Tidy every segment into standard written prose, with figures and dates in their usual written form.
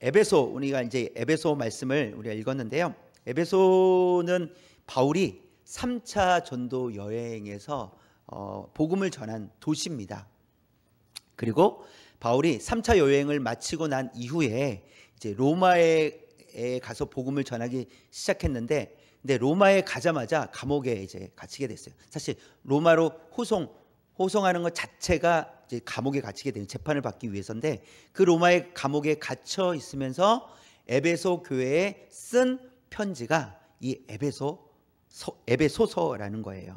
에베소, 우리가 이제 에베소 말씀을 우리가 읽었는데요. 에베소는 바울이 3차 전도 여행에서 복음을 전한 도시입니다. 그리고 바울이 3차 여행을 마치고 난 이후에 이제 로마에 가서 복음을 전하기 시작했는데, 근데 로마에 가자마자 감옥에 이제 갇히게 됐어요. 사실 로마로 호송하는 것 자체가 이제 감옥에 갇히게 되는, 재판을 받기 위해서인데, 그 로마의 감옥에 갇혀 있으면서 에베소 교회에 쓴 편지가 이 에베소서라는 거예요.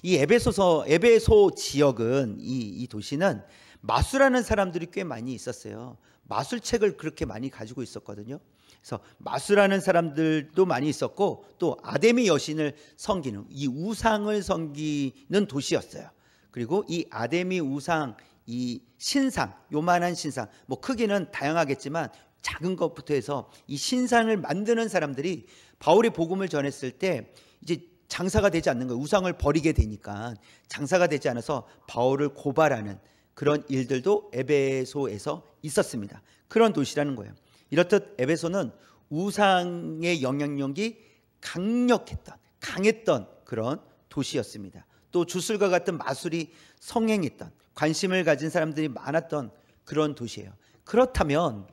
이 에베소 지역은, 이 도시는 마술하는 사람들이 꽤 많이 있었어요. 마술책을 그렇게 많이 가지고 있었거든요. 그래서 마술하는 사람들도 많이 있었고, 또 아데미 여신을 섬기는, 이 우상을 섬기는 도시였어요. 그리고 이 아데미 우상, 이 신상, 요만한 신상, 뭐 크기는 다양하겠지만 작은 것부터 해서 이 신상을 만드는 사람들이 바울이 복음을 전했을 때 이제 장사가 되지 않는 거예요. 우상을 버리게 되니까 장사가 되지 않아서 바울을 고발하는 그런 일들도 에베소에서 있었습니다. 그런 도시라는 거예요. 이렇듯 에베소는 우상의 영향력이 강했던 그런 도시였습니다. 또 주술과 같은 마술이 성행했던, 관심을 가진 사람들이 많았던 그런 도시예요. 그렇다면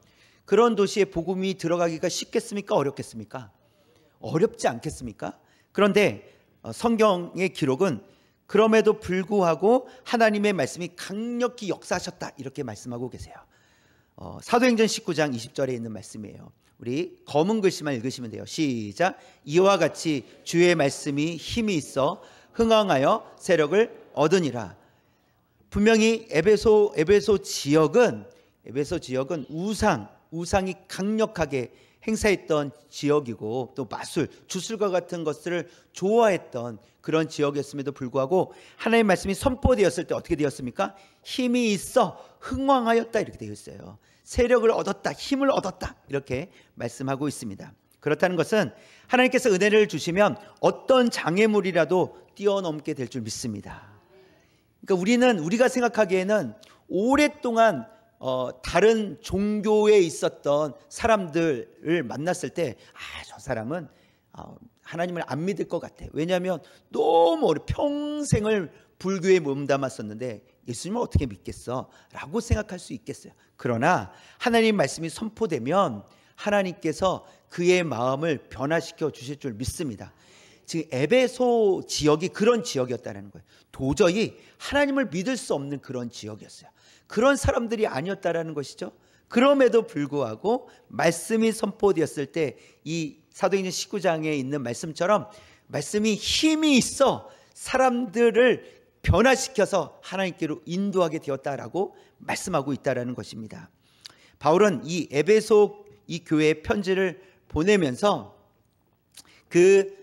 그런 도시에 복음이 들어가기가 쉽겠습니까? 어렵겠습니까? 어렵지 않겠습니까? 그런데 성경의 기록은 그럼에도 불구하고 하나님의 말씀이 강력히 역사하셨다, 이렇게 말씀하고 계세요. 사도행전 19장 20절에 있는 말씀이에요. 우리 검은 글씨만 읽으시면 돼요. 시작. 이와 같이 주의 말씀이 힘이 있어 흥왕하여 세력을 얻으니라. 분명히 에베소 지역은 우상이 강력하게 행사했던 지역이고, 또 마술, 주술과 같은 것들을 좋아했던 그런 지역이었음에도 불구하고 하나님의 말씀이 선포되었을 때 어떻게 되었습니까? 힘이 있어 흥왕하였다, 이렇게 되어 있어요. 세력을 얻었다, 힘을 얻었다, 이렇게 말씀하고 있습니다. 그렇다는 것은 하나님께서 은혜를 주시면 어떤 장애물이라도 뛰어넘게 될 줄 믿습니다. 그러니까 우리가 생각하기에는 오랫동안 다른 종교에 있었던 사람들을 만났을 때, 저 사람은 하나님을 안 믿을 것 같아. 왜냐하면 너무 평생을 불교에 몸담았었는데 예수님을 어떻게 믿겠어? 라고 생각할 수 있겠어요. 그러나 하나님 말씀이 선포되면 하나님께서 그의 마음을 변화시켜 주실 줄 믿습니다. 지금 에베소 지역이 그런 지역이었다는 거예요. 도저히 하나님을 믿을 수 없는 그런 지역이었어요. 그런 사람들이 아니었다라는 것이죠. 그럼에도 불구하고 말씀이 선포되었을 때 이 사도행전 19장에 있는 말씀처럼 말씀이 힘이 있어 사람들을 변화시켜서 하나님께로 인도하게 되었다라고 말씀하고 있다라는 것입니다. 바울은 이 에베소 이 교회에 편지를 보내면서 그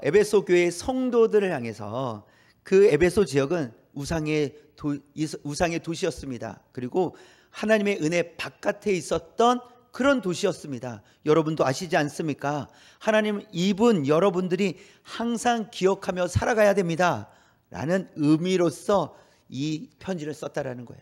에베소 교회의 성도들을 향해서, 그 에베소 지역은 우상의 도시였습니다. 그리고 하나님의 은혜 바깥에 있었던 그런 도시였습니다. 여러분도 아시지 않습니까? 하나님, 이분 여러분들이 항상 기억하며 살아가야 됩니다 라는 의미로서 이 편지를 썼다라는 거예요.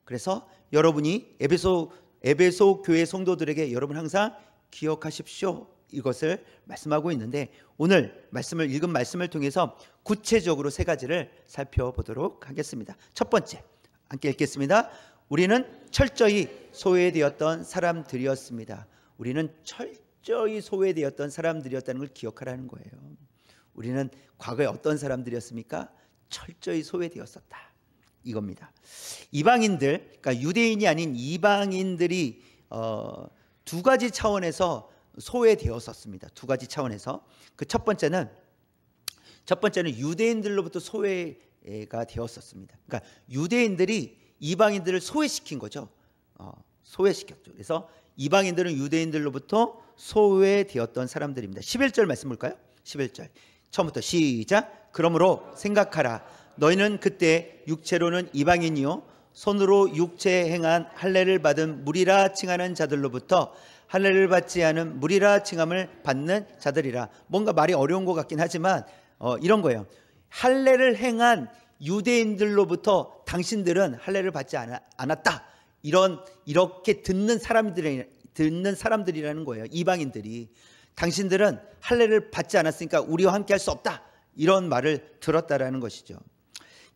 그래서 여러분이 에베소 교회 성도들에게 여러분 항상 기억하십시오, 이것을 말씀하고 있는데, 오늘 읽은 말씀을 통해서 구체적으로 세 가지를 살펴보도록 하겠습니다. 첫 번째, 함께 읽겠습니다. 우리는 철저히 소외되었던 사람들이었습니다. 우리는 철저히 소외되었던 사람들이었다는 걸 기억하라는 거예요. 우리는 과거에 어떤 사람들이었습니까? 철저히 소외되었었다, 이겁니다. 이방인들, 그러니까 유대인이 아닌 이방인들이 두 가지 차원에서 소외되었었습니다. 두 가지 차원에서. 그 첫 번째는 유대인들로부터 소외가 되었었습니다. 그러니까 유대인들이 이방인들을 소외시킨 거죠. 소외시켰죠. 그래서 이방인들은 유대인들로부터 소외되었던 사람들입니다. 11절 말씀 볼까요? 11절 처음부터 시작. 그러므로 생각하라. 너희는 그때 육체로는 이방인이요 손으로 육체에 행한 할례를 받은 무리라 칭하는 자들로부터 할례를 받지 않은 무리라 칭함을 받는 자들이라. 뭔가 말이 어려운 것 같긴 하지만 이런 거예요. 할례를 행한 유대인들로부터 당신들은 할례를 받지 않았다, 이렇게 듣는 사람들이 듣는 사람들이라는 거예요. 이방인들이. 당신들은 할례를 받지 않았으니까 우리와 함께 할 수 없다, 이런 말을 들었다라는 것이죠.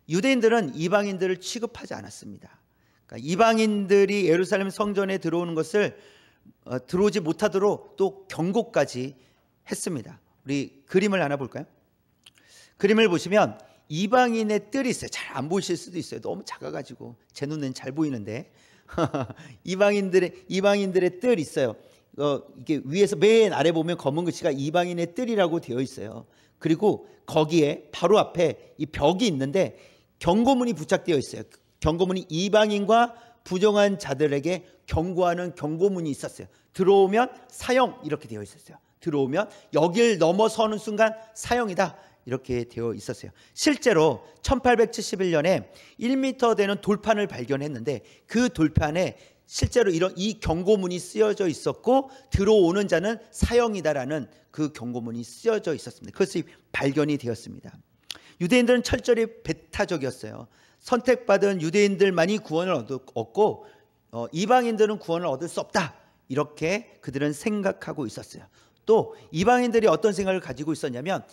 유대인들은 이방인들을 취급하지 않았습니다. 그러니까 이방인들이 예루살렘 성전에 들어오는 것을 들어오지 못하도록 또 경고까지 했습니다. 우리 그림을 하나 볼까요? 그림을 보시면 이방인의 뜰이 있어요. 잘 안 보이실 수도 있어요. 너무 작아가지고 제 눈엔 잘 보이는데 이방인들의 뜰이 있어요. 이게 위에서 맨 아래 보면 검은 글씨가 이방인의 뜰이라고 되어 있어요. 그리고 거기에 바로 앞에 이 벽이 있는데 경고문이 부착되어 있어요. 경고문이 이방인과 부정한 자들에게 경고하는 경고문이 있었어요. 들어오면 사형, 이렇게 되어 있었어요. 들어오면 여길 넘어서는 순간 사형이다, 이렇게 되어 있었어요. 실제로 1871년에 1m 되는 돌판을 발견했는데 그 돌판에 실제로 이 경고문이 쓰여져 있었고 들어오는 자는 사형이다라는 그 경고문이 쓰여져 있었습니다. 그것이 발견이 되었습니다. 유대인들은 철저히 배타적이었어요. 선택받은 유대인들만이 구원을 얻고 이방인들은 구원을 얻을 수 없다, 이렇게 그들은 생각하고 있었어요. 또 이방인들이 어떤 생각을 가지고 있었냐면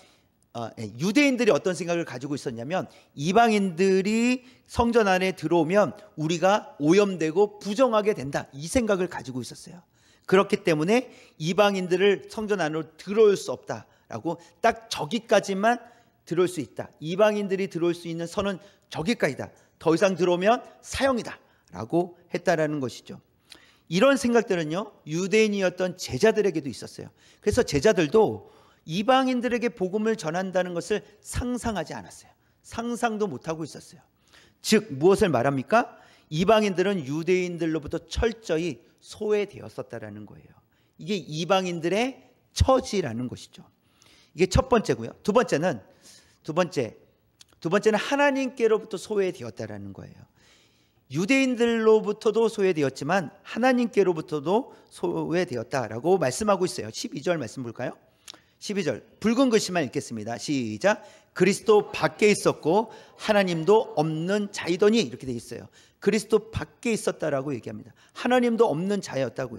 유대인들이 어떤 생각을 가지고 있었냐면 이방인들이 성전 안에 들어오면 우리가 오염되고 부정하게 된다, 이 생각을 가지고 있었어요. 그렇기 때문에 이방인들을 성전 안으로 들어올 수 없다라고, 딱 저기까지만 들어올 수 있다, 이방인들이 들어올 수 있는 선은 저기까지다, 더 이상 들어오면 사형이다 라고 했다라는 것이죠. 이런 생각들은요 유대인이었던 제자들에게도 있었어요. 그래서 제자들도 이방인들에게 복음을 전한다는 것을 상상하지 않았어요. 상상도 못하고 있었어요. 즉 무엇을 말합니까? 이방인들은 유대인들로부터 철저히 소외되었었다라는 거예요. 이게 이방인들의 처지라는 것이죠. 이게 첫 번째고요. 두 번째는 하나님께로부터 소외되었다라는 거예요. 유대인들로부터도 소외되었지만 하나님께로부터도 소외되었다라고 말씀하고 있어요. 12절 말씀 볼까요? 12절 붉은 글씨만 읽겠습니다. 시작. 그리스도 밖에 있었고 하나님도 없는 자이더니, 이렇게 되어 있어요. 그리스도 밖에 있었다라고 얘기합니다. 하나님도 없는 자였다고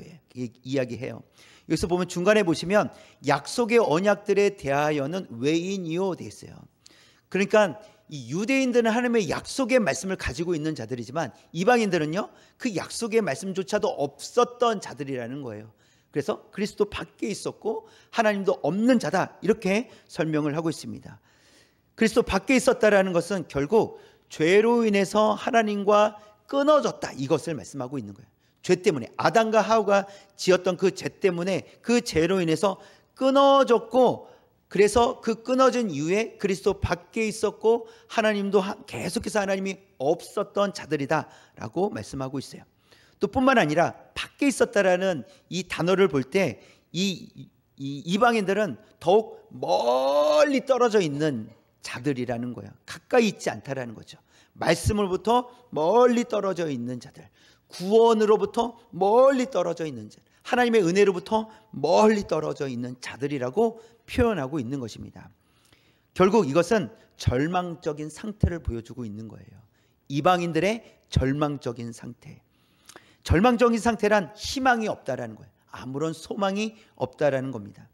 이야기해요. 여기서 보면 중간에 보시면 약속의 언약들에 대하여는 외인이요 되어 있어요. 그러니까 이 유대인들은 하나님의 약속의 말씀을 가지고 있는 자들이지만 이방인들은요 그 약속의 말씀조차도 없었던 자들이라는 거예요. 그래서 그리스도 밖에 있었고 하나님도 없는 자다, 이렇게 설명을 하고 있습니다. 그리스도 밖에 있었다라는 것은 결국 죄로 인해서 하나님과 끊어졌다, 이것을 말씀하고 있는 거예요. 죄 때문에, 아담과 하와가 지었던 그 죄 때문에, 그 죄로 인해서 끊어졌고, 그래서 그 끊어진 이후에 그리스도 밖에 있었고 하나님도 계속해서 하나님이 없었던 자들이다 라고 말씀하고 있어요. 또 뿐만 아니라 밖에 있었다라는 이 단어를 볼 때 이 이방인들은 더욱 멀리 떨어져 있는 자들이라는 거예요. 가까이 있지 않다라는 거죠. 말씀으로부터 멀리 떨어져 있는 자들, 구원으로부터 멀리 떨어져 있는 자들, 하나님의 은혜로부터 멀리 떨어져 있는 자들이라고 표현하고 있는 것입니다. 결국 이것은 절망적인 상태를 보여주고 있는 거예요. 이방인들의 절망적인 상태. 절망적인 상태란 희망이 없다라는 거예요. 아무런 소망이 없다라는 겁니다.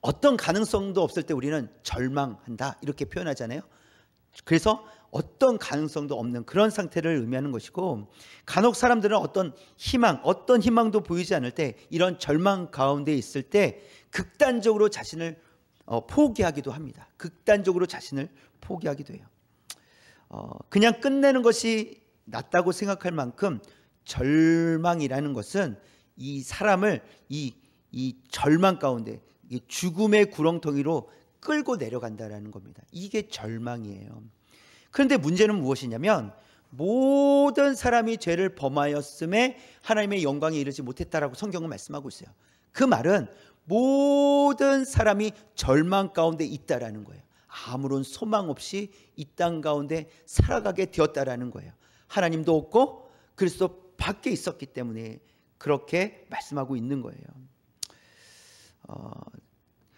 어떤 가능성도 없을 때 우리는 절망한다, 이렇게 표현하잖아요. 그래서 어떤 가능성도 없는 그런 상태를 의미하는 것이고, 간혹 사람들은 어떤 희망도 보이지 않을 때, 이런 절망 가운데 있을 때 극단적으로 자신을 포기하기도 합니다. 극단적으로 자신을 포기하기도 해요. 그냥 끝내는 것이 낫다고 생각할 만큼 절망이라는 것은 이 사람을 이 절망 가운데, 죽음의 구렁텅이로 끌고 내려간다라는 겁니다. 이게 절망이에요. 그런데 문제는 무엇이냐면 모든 사람이 죄를 범하였음에 하나님의 영광에 이르지 못했다라고 성경은 말씀하고 있어요. 그 말은 모든 사람이 절망 가운데 있다라는 거예요. 아무런 소망 없이 이 땅 가운데 살아가게 되었다라는 거예요. 하나님도 없고 그리스도 밖에 있었기 때문에 그렇게 말씀하고 있는 거예요.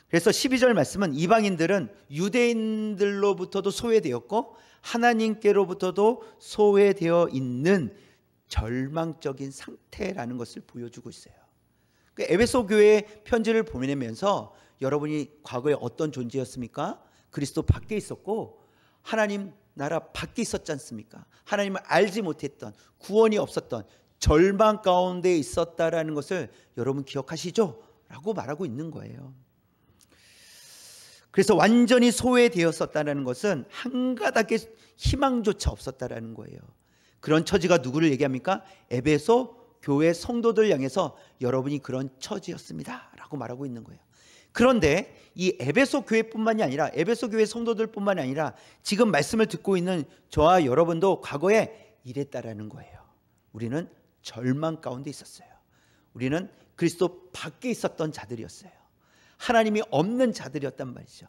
그래서 12절 말씀은 이방인들은 유대인들로부터도 소외되었고 하나님께로부터도 소외되어 있는 절망적인 상태라는 것을 보여주고 있어요. 에베소 교회의 편지를 보내면서 여러분이 과거에 어떤 존재였습니까? 그리스도 밖에 있었고 하나님 나라 밖에 있었지 않습니까? 하나님을 알지 못했던, 구원이 없었던, 절망 가운데 있었다라는 것을 여러분 기억하시죠? 라고 말하고 있는 거예요. 그래서 완전히 소외되었었다는 것은 한 가닥의 희망조차 없었다라는 거예요. 그런 처지가 누구를 얘기합니까? 에베소 교회 성도들 향해서 여러분이 그런 처지였습니다 라고 말하고 있는 거예요. 그런데 이 에베소 교회뿐만이 아니라, 에베소 교회 성도들뿐만이 아니라 지금 말씀을 듣고 있는 저와 여러분도 과거에 이랬다라는 거예요. 우리는 절망 가운데 있었어요. 우리는 그리스도 밖에 있었던 자들이었어요. 하나님이 없는 자들이었단 말이죠.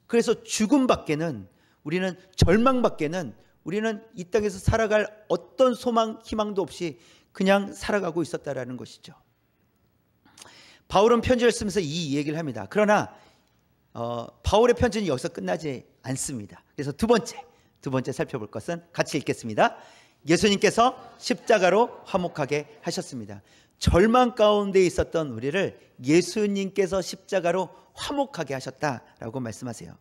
그래서 죽음 밖에는, 우리는 절망 밖에는, 우리는 이 땅에서 살아갈 어떤 소망, 희망도 없이 그냥 살아가고 있었다라는 것이죠. 바울은 편지를 쓰면서 이 얘기를 합니다. 그러나 바울의 편지는 여기서 끝나지 않습니다. 그래서 두 번째 살펴볼 것은 같이 읽겠습니다. 예수님께서 십자가로 화목하게 하셨습니다. 절망 가운데 있었던 우리를 예수님께서 십자가로 화목하게 하셨다라고 말씀하세요.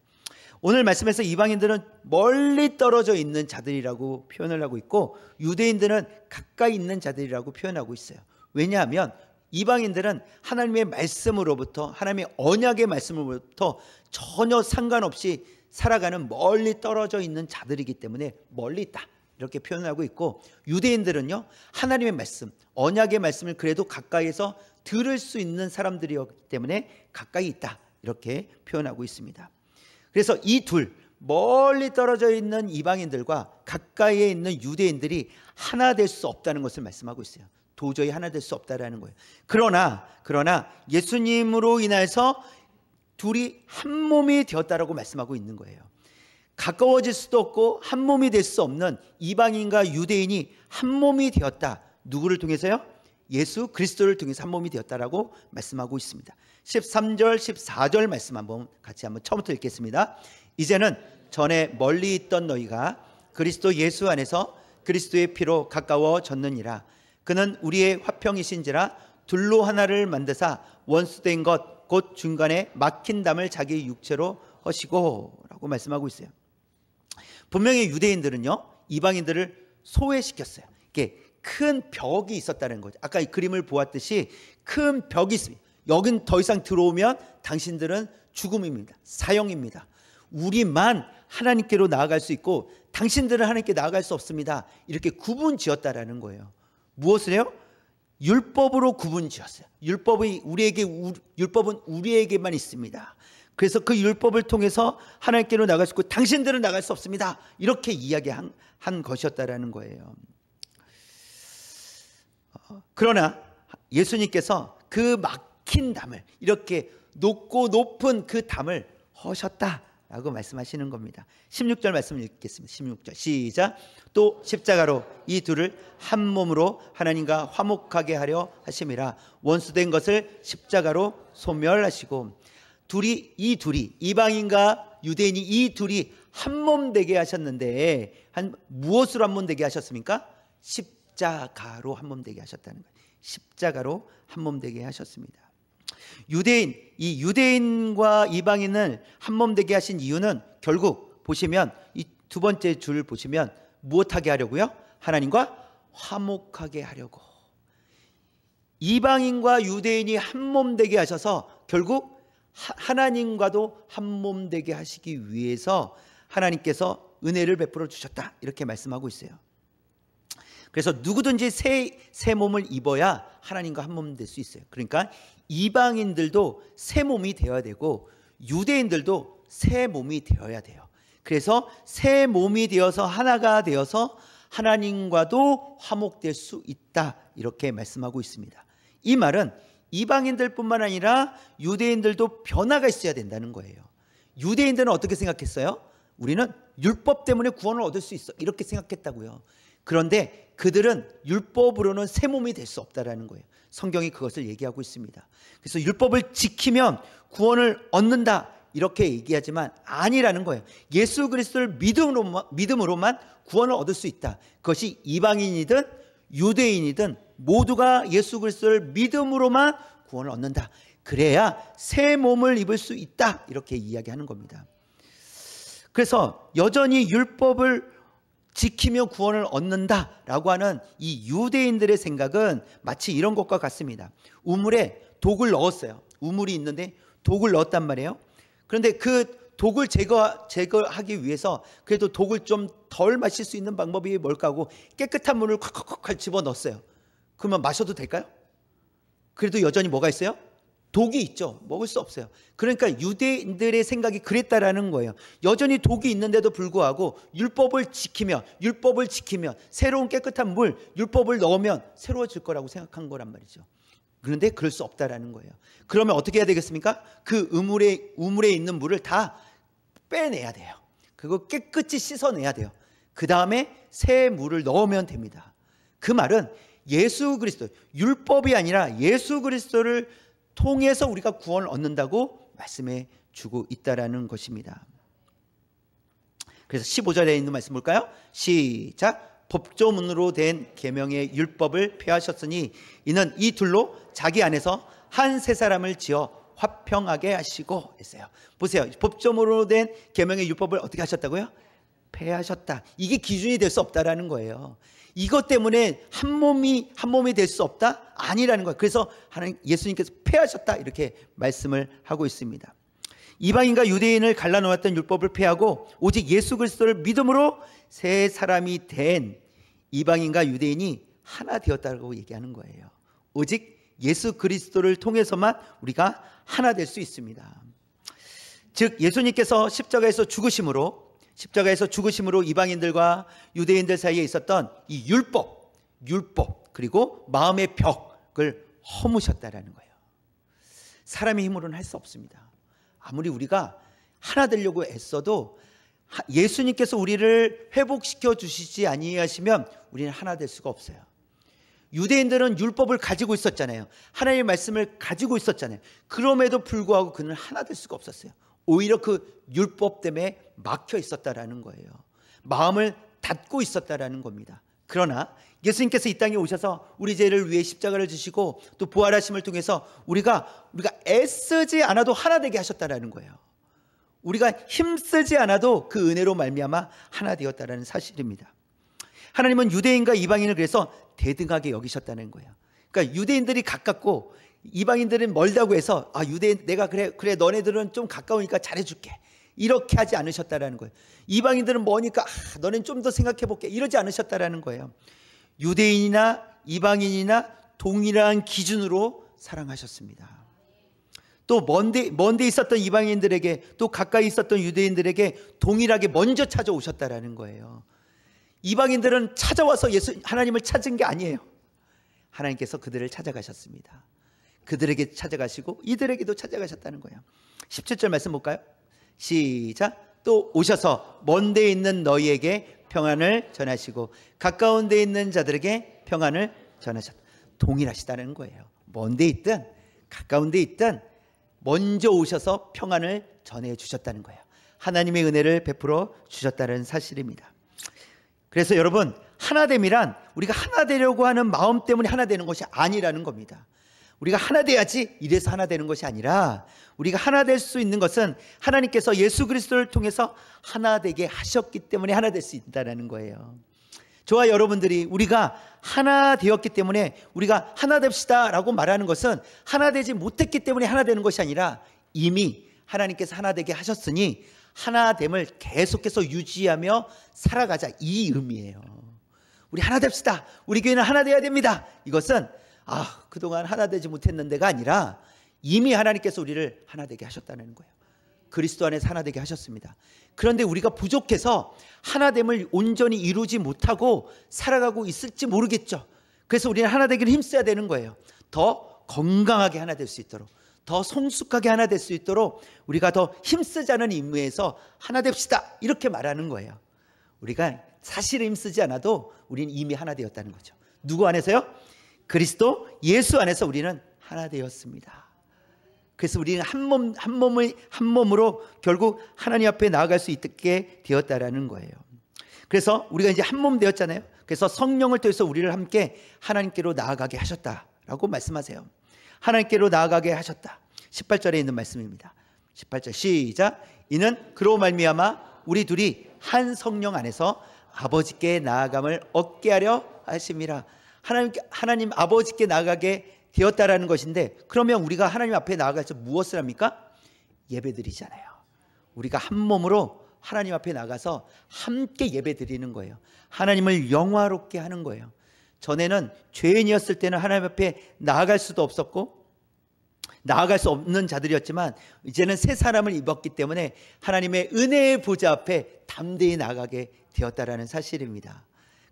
오늘 말씀에서 이방인들은 멀리 떨어져 있는 자들이라고 표현을 하고 있고, 유대인들은 가까이 있는 자들이라고 표현하고 있어요. 왜냐하면 이방인들은 하나님의 말씀으로부터, 하나님의 언약의 말씀으로부터 전혀 상관없이 살아가는 멀리 떨어져 있는 자들이기 때문에 멀리 있다 이렇게 표현하고 있고, 유대인들은요 하나님의 말씀, 언약의 말씀을 그래도 가까이에서 들을 수 있는 사람들이었기 때문에 가까이 있다 이렇게 표현하고 있습니다. 그래서 이 둘, 멀리 떨어져 있는 이방인들과 가까이에 있는 유대인들이 하나 될 수 없다는 것을 말씀하고 있어요. 도저히 하나 될 수 없다라는 거예요. 그러나 예수님으로 인해서 둘이 한 몸이 되었다라고 말씀하고 있는 거예요. 가까워질 수도 없고 한 몸이 될 수 없는 이방인과 유대인이 한 몸이 되었다. 누구를 통해서요? 예수 그리스도를 통해서 한 몸이 되었다라고 말씀하고 있습니다. 13절 14절 말씀 같이 한번 처음부터 읽겠습니다. 이제는 전에 멀리 있던 너희가 그리스도 예수 안에서 그리스도의 피로 가까워졌느니라. 그는 우리의 화평이신지라 둘로 하나를 만드사 원수된 것 곧 중간에 막힌 담을 자기 육체로 하시고 라고 말씀하고 있어요. 분명히 유대인들은요 이방인들을 소외시켰어요. 이게 큰 벽이 있었다는 거죠. 아까 이 그림을 보았듯이 큰 벽이 있습니다. 여긴 더 이상 들어오면 당신들은 죽음입니다. 사형입니다. 우리만 하나님께로 나아갈 수 있고 당신들은 하나님께 나아갈 수 없습니다. 이렇게 구분 지었다라는 거예요. 무엇을 해요? 율법으로 구분 지었어요. 율법은 우리에게만 있습니다. 그래서 그 율법을 통해서 하나님께로 나갈 수 있고 당신들은 나갈 수 없습니다. 이렇게 이야기한 것이었다라는 거예요. 그러나 예수님께서 그 막힌 담을, 이렇게 높고 높은 그 담을 허셨다라고 말씀하시는 겁니다. 16절 말씀을 읽겠습니다. 16절 시작. 또 십자가로 이 둘을 한 몸으로 하나님과 화목하게 하려 하심이라. 원수된 것을 십자가로 소멸하시고. 이 둘이 이방인과 유대인이 이 둘이 한 몸 되게 하셨는데 무엇으로 한 몸 되게 하셨습니까? 십자가로 한 몸 되게 하셨다는 거예요. 십자가로 한 몸 되게 하셨습니다. 이 유대인과 이방인을 한 몸 되게 하신 이유는 결국 보시면 이 두 번째 줄 보시면 무엇하게 하려고요? 하나님과 화목하게 하려고. 이방인과 유대인이 한 몸 되게 하셔서 결국 하나님과도 한 몸 되게 하시기 위해서 하나님께서 은혜를 베풀어 주셨다 이렇게 말씀하고 있어요. 그래서 누구든지 새 몸을 입어야 하나님과 한 몸 될 수 있어요. 그러니까 이방인들도 새 몸이 되어야 되고 유대인들도 새 몸이 되어야 돼요. 그래서 새 몸이 되어서 하나가 되어서 하나님과도 화목될 수 있다 이렇게 말씀하고 있습니다. 이 말은 이방인들뿐만 아니라 유대인들도 변화가 있어야 된다는 거예요. 유대인들은 어떻게 생각했어요? 우리는 율법 때문에 구원을 얻을 수 있어 이렇게 생각했다고요. 그런데 그들은 율법으로는 새 몸이 될 수 없다라는 거예요. 성경이 그것을 얘기하고 있습니다. 그래서 율법을 지키면 구원을 얻는다 이렇게 얘기하지만 아니라는 거예요. 예수 그리스도를 믿음으로만 구원을 얻을 수 있다. 그것이 이방인이든 유대인이든 모두가 예수 그리스도를 믿음으로만 구원을 얻는다. 그래야 새 몸을 입을 수 있다. 이렇게 이야기하는 겁니다. 그래서 여전히 율법을 지키며 구원을 얻는다라고 하는 이 유대인들의 생각은 마치 이런 것과 같습니다. 우물에 독을 넣었어요. 우물이 있는데 독을 넣었단 말이에요. 그런데 그 독을 제거하기 위해서 그래도 독을 좀 덜 마실 수 있는 방법이 뭘까 하고 깨끗한 물을 콱콱콱 집어넣었어요. 그러면 마셔도 될까요? 그래도 여전히 뭐가 있어요? 독이 있죠. 먹을 수 없어요. 그러니까 유대인들의 생각이 그랬다라는 거예요. 여전히 독이 있는데도 불구하고 율법을 지키며 새로운 깨끗한 물, 율법을 넣으면 새로워질 거라고 생각한 거란 말이죠. 그런데 그럴 수 없다라는 거예요. 그러면 어떻게 해야 되겠습니까? 그 우물에 있는 물을 다 빼내야 돼요. 그거 깨끗이 씻어내야 돼요. 그 다음에 새 물을 넣으면 됩니다. 그 말은 예수 그리스도, 율법이 아니라 예수 그리스도를 통해서 우리가 구원을 얻는다고 말씀해 주고 있다라는 것입니다. 그래서 15절에 있는 말씀 볼까요? 시작. 법조문으로 된 계명의 율법을 폐하셨으니 이는 이 둘로 자기 안에서 한 새 사람을 지어 화평하게 하시고 했어요. 보세요. 법조문으로 된 계명의 율법을 어떻게 하셨다고요? 폐하셨다. 이게 기준이 될 수 없다라는 거예요. 이것 때문에 한 몸이 될 수 없다? 아니라는 거예요. 그래서 하나님 예수님께서 폐하셨다 이렇게 말씀을 하고 있습니다. 이방인과 유대인을 갈라놓았던 율법을 폐하고 오직 예수 그리스도를 믿음으로 새 사람이 된 이방인과 유대인이 하나 되었다고 얘기하는 거예요. 오직 예수 그리스도를 통해서만 우리가 하나 될 수 있습니다. 즉 예수님께서 십자가에서 죽으심으로 이방인들과 유대인들 사이에 있었던 이 율법 그리고 마음의 벽을 허무셨다라는 거예요. 사람의 힘으로는 할 수 없습니다. 아무리 우리가 하나 되려고 애써도 예수님께서 우리를 회복시켜 주시지 아니하시면 우리는 하나 될 수가 없어요. 유대인들은 율법을 가지고 있었잖아요. 하나님의 말씀을 가지고 있었잖아요. 그럼에도 불구하고 그는 하나 될 수가 없었어요. 오히려 그 율법 때문에 막혀 있었다라는 거예요. 마음을 닫고 있었다라는 겁니다. 그러나 예수님께서 이 땅에 오셔서 우리 죄를 위해 십자가를 지시고 또 부활하심을 통해서 우리가 애쓰지 않아도 하나 되게 하셨다라는 거예요. 우리가 힘쓰지 않아도 그 은혜로 말미암아 하나 되었다라는 사실입니다. 하나님은 유대인과 이방인을 그래서 대등하게 여기셨다는 거예요. 그러니까 유대인들이 가깝고 이방인들은 멀다고 해서 유대인 내가 그래 너네들은 좀 가까우니까 잘해줄게 이렇게 하지 않으셨다라는 거예요. 이방인들은 머니까 너는 좀 더 생각해볼게 이러지 않으셨다라는 거예요. 유대인이나 이방인이나 동일한 기준으로 사랑하셨습니다. 또 먼데 있었던 이방인들에게 또 가까이 있었던 유대인들에게 동일하게 먼저 찾아오셨다라는 거예요. 이방인들은 찾아와서 하나님을 찾은 게 아니에요. 하나님께서 그들을 찾아가셨습니다. 그들에게 찾아가시고 이들에게도 찾아가셨다는 거예요. 17절 말씀 볼까요? 시작. 또 오셔서 먼 데 있는 너희에게 평안을 전하시고 가까운 데 있는 자들에게 평안을 전하셨다. 동일하시다는 거예요. 먼 데 있든 가까운 데 있든 먼저 오셔서 평안을 전해 주셨다는 거예요. 하나님의 은혜를 베풀어 주셨다는 사실입니다. 그래서 여러분, 하나됨이란 우리가 하나 되려고 하는 마음 때문에 하나 되는 것이 아니라는 겁니다. 우리가 하나 돼야지 이래서 하나 되는 것이 아니라 우리가 하나 될 수 있는 것은 하나님께서 예수 그리스도를 통해서 하나 되게 하셨기 때문에 하나 될 수 있다는 거예요. 저와 여러분들이 우리가 하나 되었기 때문에 우리가 하나 됩시다 라고 말하는 것은 하나 되지 못했기 때문에 하나 되는 것이 아니라 이미 하나님께서 하나 되게 하셨으니 하나됨을 계속해서 유지하며 살아가자, 이 의미예요. 우리 하나 됩시다. 우리 교회는 하나 돼야 됩니다. 이것은 그동안 하나 되지 못했는데가 아니라 이미 하나님께서 우리를 하나 되게 하셨다는 거예요. 그리스도 안에서 하나 되게 하셨습니다. 그런데 우리가 부족해서 하나됨을 온전히 이루지 못하고 살아가고 있을지 모르겠죠. 그래서 우리는 하나 되기를 힘써야 되는 거예요. 더 건강하게 하나 될 수 있도록, 더 성숙하게 하나 될 수 있도록 우리가 더 힘쓰자는 의미에서 하나 됩시다 이렇게 말하는 거예요. 우리가 사실 힘쓰지 않아도 우리는 이미 하나 되었다는 거죠. 누구 안에서요? 그리스도 예수 안에서 우리는 하나 되었습니다. 그래서 우리는 한 몸으로 결국 하나님 앞에 나아갈 수 있게 되었다라는 거예요. 그래서 우리가 이제 한 몸 되었잖아요. 그래서 성령을 통해서 우리를 함께 하나님께로 나아가게 하셨다라고 말씀하세요. 하나님께로 나아가게 하셨다. 18절에 있는 말씀입니다. 18절 시작. 이는 그로 말미암아 우리 둘이 한 성령 안에서 아버지께 나아감을 얻게 하려 하심이라. 하나님 아버지께 나아가게 되었다라는 것인데, 그러면 우리가 하나님 앞에 나아가서 무엇을 합니까? 예배드리잖아요. 우리가 한 몸으로 하나님 앞에 나가서 함께 예배드리는 거예요. 하나님을 영화롭게 하는 거예요. 전에는 죄인이었을 때는 하나님 앞에 나아갈 수도 없었고 나아갈 수 없는 자들이었지만, 이제는 새 사람을 입었기 때문에 하나님의 은혜의 보좌 앞에 담대히 나아가게 되었다라는 사실입니다.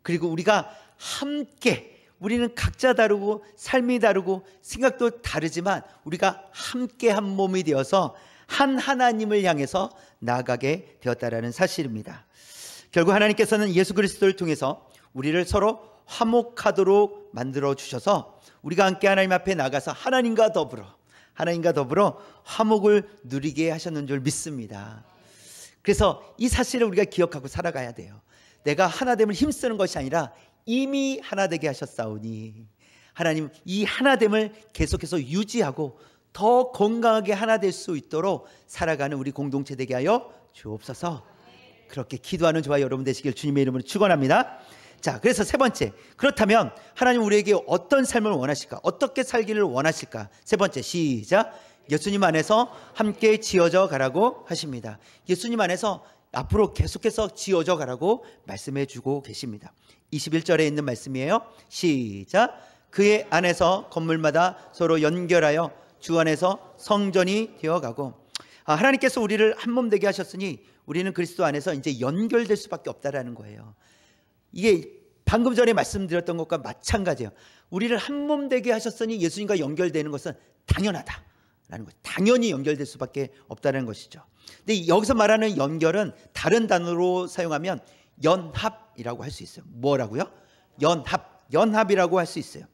그리고 우리가 함께, 우리는 각자 다르고 삶이 다르고 생각도 다르지만 우리가 함께 한 몸이 되어서 한 하나님을 향해서 나아가게 되었다라는 사실입니다. 결국 하나님께서는 예수 그리스도를 통해서 우리를 서로 화목하도록 만들어 주셔서 우리가 함께 하나님 앞에 나가서 하나님과 더불어 화목을 누리게 하셨는 줄 믿습니다. 그래서 이 사실을 우리가 기억하고 살아가야 돼요. 내가 하나됨을 힘쓰는 것이 아니라 이미 하나되게 하셨사오니, 하나님 이 하나됨을 계속해서 유지하고 더 건강하게 하나 될 수 있도록 살아가는 우리 공동체 되게 하여 주옵소서. 그렇게 기도하는 저와 여러분 되시길 주님의 이름으로 축원합니다. 자, 그래서 세 번째, 그렇다면 하나님 우리에게 어떤 삶을 원하실까? 어떻게 살기를 원하실까? 세 번째 시작. 예수님 안에서 함께 지어져 가라고 하십니다. 예수님 안에서 앞으로 계속해서 지어져 가라고 말씀해 주고 계십니다. 21절에 있는 말씀이에요. 시작. 그의 안에서 건물마다 서로 연결하여 주 안에서 성전이 되어가고. 하나님께서 우리를 한 몸 되게 하셨으니 우리는 그리스도 안에서 이제 연결될 수밖에 없다라는 거예요. 이게 방금 전에 말씀드렸던 것과 마찬가지예요. 우리를 한 몸 되게 하셨으니 예수님과 연결되는 것은 당연하다라는 것, 당연히 연결될 수밖에 없다는 것이죠. 근데 여기서 말하는 연결은 다른 단어로 사용하면 연합이라고 할 수 있어요. 뭐라고요? 연합이라고 할 수 있어요.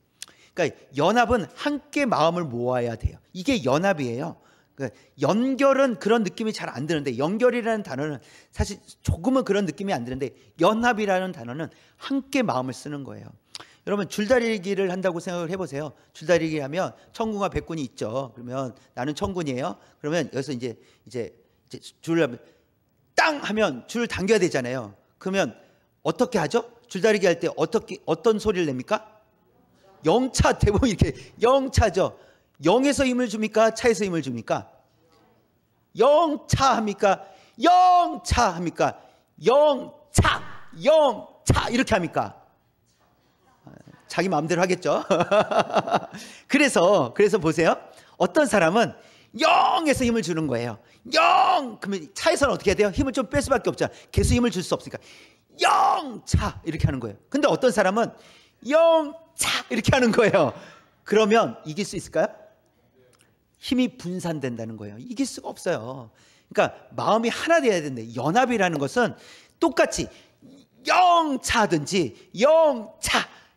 그러니까 연합은 함께 마음을 모아야 돼요. 이게 연합이에요. 그러니까 연결은 그런 느낌이 잘 안 드는데, 연결이라는 단어는 사실 조금은 그런 느낌이 안 드는데, 연합이라는 단어는 함께 마음을 쓰는 거예요. 여러분 줄다리기를 한다고 생각을 해보세요. 줄다리기 하면 천군과 백군이 있죠. 그러면 나는 천군이에요. 그러면 여기서 이제 줄을 땅 하면 줄을 당겨야 되잖아요. 그러면 어떻게 하죠? 줄다리기 할 때 어떤 소리를 냅니까? 영차, 대부분 이렇게 영차죠. 영에서 힘을 줍니까? 차에서 힘을 줍니까? 영차 합니까? 영차 합니까? 영차 이렇게 합니까? 자기 마음대로 하겠죠. 그래서 보세요. 어떤 사람은 영에서 힘을 주는 거예요. 영! 그러면 차에서는 어떻게 해야 돼요? 힘을 좀 뺄 수밖에 없죠. 계속 힘을 줄 수 없으니까 영차 이렇게 하는 거예요. 근데 어떤 사람은 영차 이렇게 하는 거예요. 그러면 이길 수 있을까요? 힘이 분산된다는 거예요. 이길 수가 없어요. 그러니까 마음이 하나 돼야 되는데, 연합이라는 것은 똑같이 영차 하든지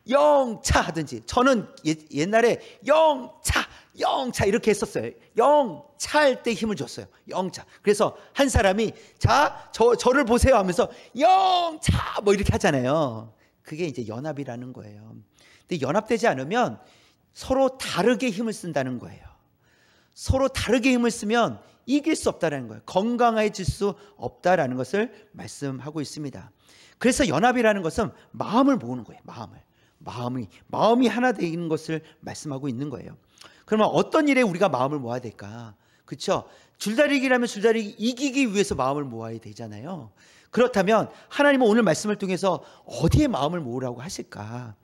영차 하든지. 저는 옛날에 영차 이렇게 했었어요. 영차 할 때 힘을 줬어요. 영차. 그래서 한 사람이 자, 저를 보세요 하면서 영차 뭐 이렇게 하잖아요. 그게 이제 연합이라는 거예요. 근데 연합되지 않으면 서로 다르게 힘을 쓴다는 거예요. 서로 다르게 힘을 쓰면 이길 수 없다는 거예요. 건강해질 수 없다라는 것을 말씀하고 있습니다. 그래서 연합이라는 것은 마음을 모으는 거예요. 마음이 하나 되는 것을 말씀하고 있는 거예요. 그러면 어떤 일에 우리가 마음을 모아야 될까? 그렇죠? 줄다리기라면 줄다리기 이기기 위해서 마음을 모아야 되잖아요. 그렇다면 하나님은 오늘 말씀을 통해서 어디에 마음을 모으라고 하실까?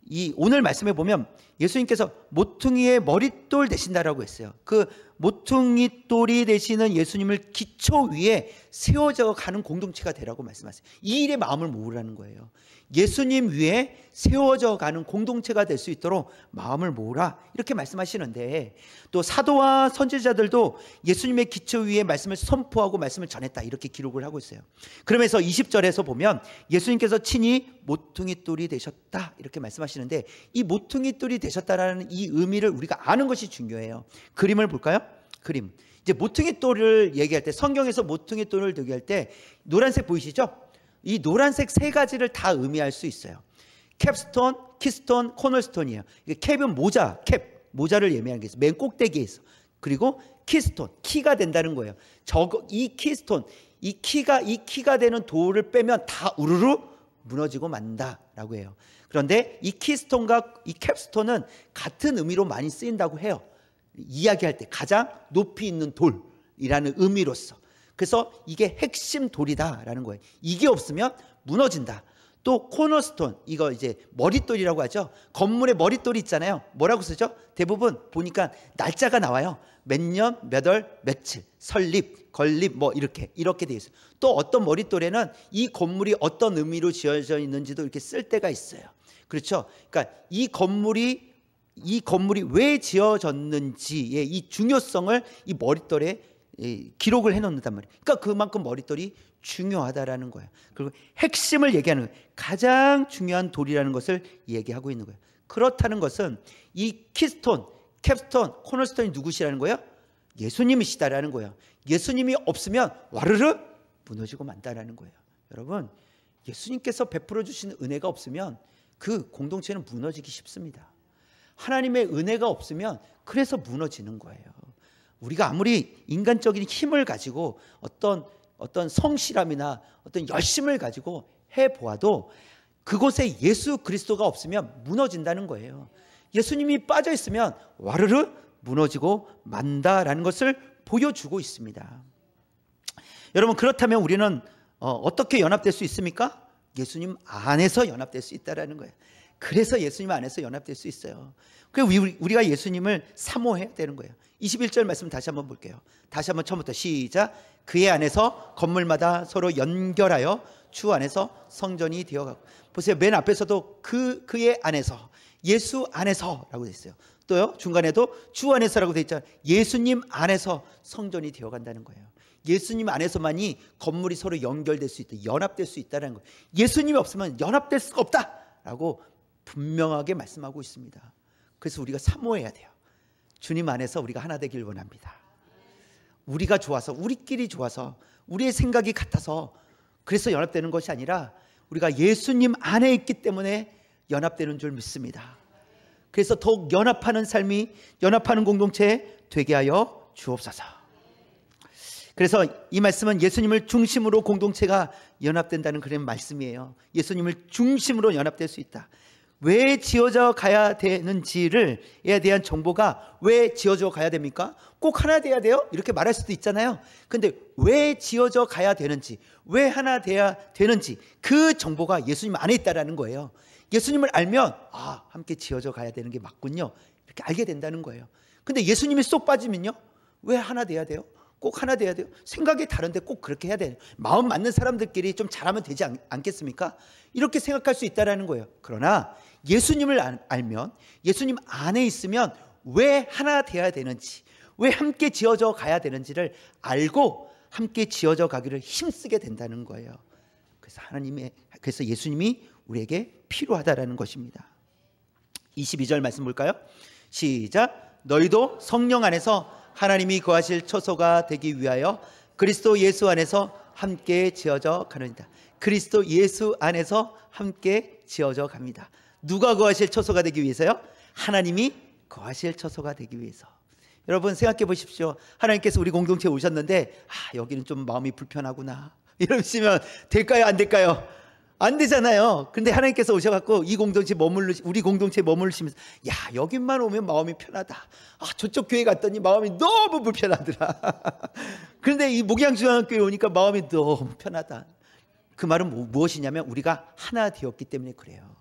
이 오늘 말씀에 보면 예수님께서 모퉁이의 머릿돌 되신다라고 했어요. 그 모퉁이돌이 되시는 예수님을 기초 위에 세워져 가는 공동체가 되라고 말씀하세요. 이 일에 마음을 모으라는 거예요. 예수님 위에 세워져 가는 공동체가 될 수 있도록 마음을 모으라 이렇게 말씀하시는데, 또 사도와 선지자들도 예수님의 기초 위에 말씀을 선포하고 말씀을 전했다 이렇게 기록을 하고 있어요. 그러면서 20절에서 보면 예수님께서 친히 모퉁이돌이 되셨다 이렇게 말씀하시는데, 이 모퉁이돌이 되셨다라는 이 의미를 우리가 아는 것이 중요해요. 그림을 볼까요? 그림. 이제 모퉁이돌을 얘기할 때, 성경에서 모퉁이돌을 얘기할 때 노란색 보이시죠? 이 노란색 세 가지를 다 의미할 수 있어요. 캡스톤, 키스톤, 코널스톤이에요. 캡은 모자, 모자를 의미하는 게 있어요. 맨 꼭대기에 있어. 그리고 키스톤, 키가 된다는 거예요. 이 키스톤, 이 키가 되는 돌을 빼면 다 우르르 무너지고 만다라고 해요. 그런데 이 키스톤과 이 캡스톤은 같은 의미로 많이 쓰인다고 해요. 이야기할 때 가장 높이 있는 돌이라는 의미로서. 그래서 이게 핵심 돌이다라는 거예요. 이게 없으면 무너진다. 또 코너스톤, 이거 이제 머릿돌이라고 하죠. 건물의 머릿돌이 있잖아요. 뭐라고 쓰죠? 대부분 보니까 날짜가 나와요. 몇 년, 몇 월, 며칠, 설립, 건립 뭐 이렇게 돼 있어요. 또 어떤 머릿돌에는 이 건물이 어떤 의미로 지어져 있는지도 이렇게 쓸 때가 있어요. 그렇죠? 그러니까 이 건물이 왜 지어졌는지의 이 중요성을 이 머릿돌에 기록을 해놓는단 말이에요. 그러니까 그만큼 머릿돌이 중요하다라는 거예요. 그리고 핵심을 얘기하는 거예요. 가장 중요한 돌이라는 것을 얘기하고 있는 거예요. 그렇다는 것은 이 키스톤, 캡스톤, 코너스톤이 누구시라는 거예요? 예수님이시다라는 거예요. 예수님이 없으면 와르르 무너지고 만다라는 거예요. 여러분, 예수님께서 베풀어 주신 은혜가 없으면 그 공동체는 무너지기 쉽습니다. 하나님의 은혜가 없으면 그래서 무너지는 거예요. 우리가 아무리 인간적인 힘을 가지고 어떤 성실함이나 어떤 열심을 가지고 해보아도 그곳에 예수 그리스도가 없으면 무너진다는 거예요. 예수님이 빠져 있으면 와르르 무너지고 만다라는 것을 보여주고 있습니다. 여러분, 그렇다면 우리는 어떻게 연합될 수 있습니까? 예수님 안에서 연합될 수 있다는 거예요. 그래서 예수님 안에서 연합될 수 있어요. 그래서 우리가 예수님을 사모해야 되는 거예요. 21절 말씀 다시 한번 볼게요. 다시 한번 처음부터 시작. 그의 안에서 건물마다 서로 연결하여 주 안에서 성전이 되어가고. 보세요. 맨 앞에서도 그의 안에서, 예수 안에서라고 되어 있어요. 또요, 중간에도 주 안에서라고 되어 있잖아요. 예수님 안에서 성전이 되어간다는 거예요. 예수님 안에서만이 건물이 서로 연결될 수 있다, 연합될 수 있다는 거예요. 예수님이 없으면 연합될 수가 없다라고 분명하게 말씀하고 있습니다. 그래서 우리가 사모해야 돼요. 주님 안에서 우리가 하나 되길 원합니다. 우리가 좋아서, 우리끼리 좋아서, 우리의 생각이 같아서 그래서 연합되는 것이 아니라 우리가 예수님 안에 있기 때문에 연합되는 줄 믿습니다. 그래서 더욱 연합하는 삶이, 연합하는 공동체 되게 하여 주옵소서. 그래서 이 말씀은 예수님을 중심으로 공동체가 연합된다는 그런 말씀이에요. 예수님을 중심으로 연합될 수 있다. 왜 지어져 가야 되는지에 대한 정보가, 왜 지어져 가야 됩니까? 꼭 하나 돼야 돼요? 이렇게 말할 수도 있잖아요. 근데 왜 지어져 가야 되는지, 왜 하나 돼야 되는지, 그 정보가 예수님 안에 있다라는 거예요. 예수님을 알면 함께 지어져 가야 되는 게 맞군요, 이렇게 알게 된다는 거예요. 근데 예수님이 쏙 빠지면요, 왜 하나 돼야 돼요? 꼭 하나 돼야 돼요? 생각이 다른데 꼭 그렇게 해야 돼요? 마음 맞는 사람들끼리 좀 잘하면 되지 않겠습니까? 이렇게 생각할 수 있다는 거예요. 그러나 예수님을 알면, 예수님 안에 있으면 왜 하나 돼야 되는지, 왜 함께 지어져 가야 되는지를 알고 함께 지어져 가기를 힘쓰게 된다는 거예요. 그래서 예수님이 우리에게 필요하다라는 것입니다. 22절 말씀 볼까요? 시작. 너희도 성령 안에서 하나님이 거하실 처소가 되기 위하여 그리스도 예수 안에서 함께 지어져 가느니라. 그리스도 예수 안에서 함께 지어져 갑니다. 누가 거하실 처소가 되기 위해서요? 하나님이 거하실 처소가 되기 위해서. 여러분 생각해 보십시오. 하나님께서 우리 공동체에 오셨는데 여기는 좀 마음이 불편하구나 이러시면 될까요? 안 될까요? 안 되잖아요. 근데 하나님께서 오셔갖고 우리 공동체에 머무르시면서 여기만 오면 마음이 편하다. 저쪽 교회 갔더니 마음이 너무 불편하더라. 그런데 이 목양중앙교회 오니까 마음이 너무 편하다. 그 말은 무엇이냐면 우리가 하나 되었기 때문에 그래요.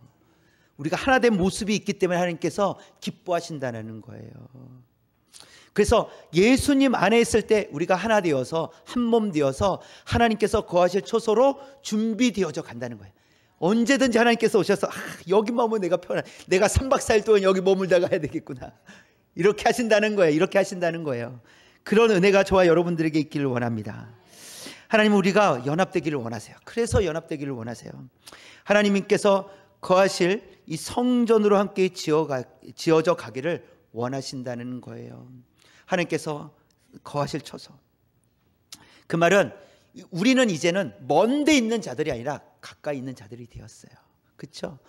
우리가 하나 된 모습이 있기 때문에 하나님께서 기뻐하신다는 거예요. 그래서 예수님 안에 있을 때 우리가 하나 되어서, 한 몸 되어서 하나님께서 거하실 처소로 준비되어져 간다는 거예요. 언제든지 하나님께서 오셔서 여기만 오면 내가 편해, 내가 3박 4일 동안 여기 머물다가 해야 되겠구나, 이렇게 하신다는 거예요. 이렇게 하신다는 거예요. 그런 은혜가 저와 여러분들에게 있기를 원합니다. 하나님은 우리가 연합되기를 원하세요. 그래서 연합되기를 원하세요. 하나님께서 거하실 이 성전으로 함께 지어져 가기를 원하신다는 거예요. 하나님께서 거하실 처소. 그 말은 우리는 이제는 먼데 있는 자들이 아니라 가까이 있는 자들이 되었어요. 그렇죠?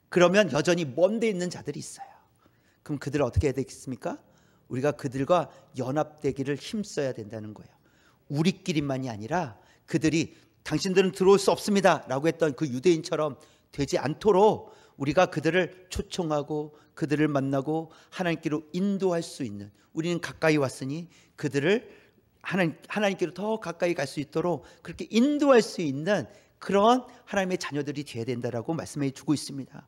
그러면 여전히 먼데 있는 자들이 있어요. 그럼 그들을 어떻게 해야 되겠습니까? 우리가 그들과 연합되기를 힘써야 된다는 거예요. 우리끼리만이 아니라 그들이 당신들은 들어올 수 없습니다 라고 했던 그 유대인처럼 되지 않도록 우리가 그들을 초청하고 그들을 만나고 하나님께로 인도할 수 있는, 우리는 가까이 왔으니 그들을 하나님께로 더 가까이 갈 수 있도록 그렇게 인도할 수 있는 그런 하나님의 자녀들이 되어야 된다라고 말씀해 주고 있습니다.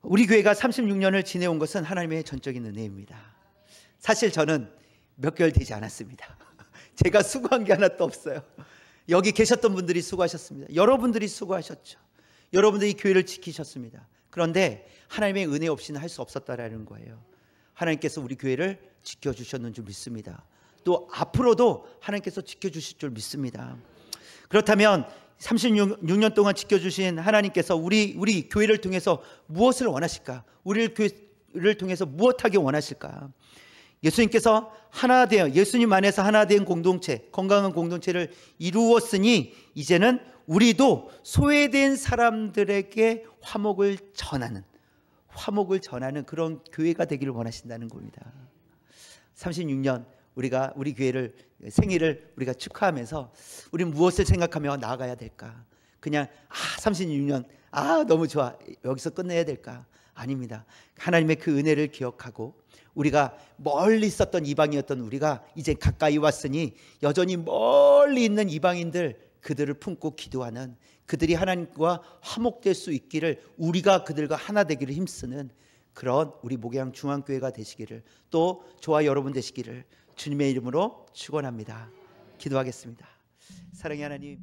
우리 교회가 36년을 지내온 것은 하나님의 전적인 은혜입니다. 사실 저는 몇 개월 되지 않았습니다. 제가 수고한 게 하나도 없어요. 여기 계셨던 분들이 수고하셨습니다. 여러분들이 수고하셨죠. 여러분들이 교회를 지키셨습니다. 그런데 하나님의 은혜 없이는 할 수 없었다라는 거예요. 하나님께서 우리 교회를 지켜주셨는 줄 믿습니다. 또 앞으로도 하나님께서 지켜주실 줄 믿습니다. 그렇다면 36년 동안 지켜주신 하나님께서 우리 교회를 통해서 무엇을 원하실까? 우리 교회를 통해서 무엇하기 원하실까? 예수님께서 하나 되어, 예수님 안에서 하나 된 공동체, 건강한 공동체를 이루었으니 이제는 우리도 소외된 사람들에게 화목을 전하는 그런 교회가 되기를 원하신다는 겁니다. 36년 우리가 우리 교회를 생일을 우리가 축하하면서 우리는 무엇을 생각하며 나아가야 될까? 그냥 36년 너무 좋아, 여기서 끝내야 될까? 아닙니다. 하나님의 그 은혜를 기억하고 우리가 멀리 있었던 이방이었던 우리가 이제 가까이 왔으니 여전히 멀리 있는 이방인들, 그들을 품고 기도하는, 그들이 하나님과 화목될 수 있기를, 우리가 그들과 하나 되기를 힘쓰는 그런 우리 목양 중앙교회가 되시기를, 또 저와 여러분 되시기를 주님의 이름으로 축원합니다. 기도하겠습니다. 사랑의 하나님,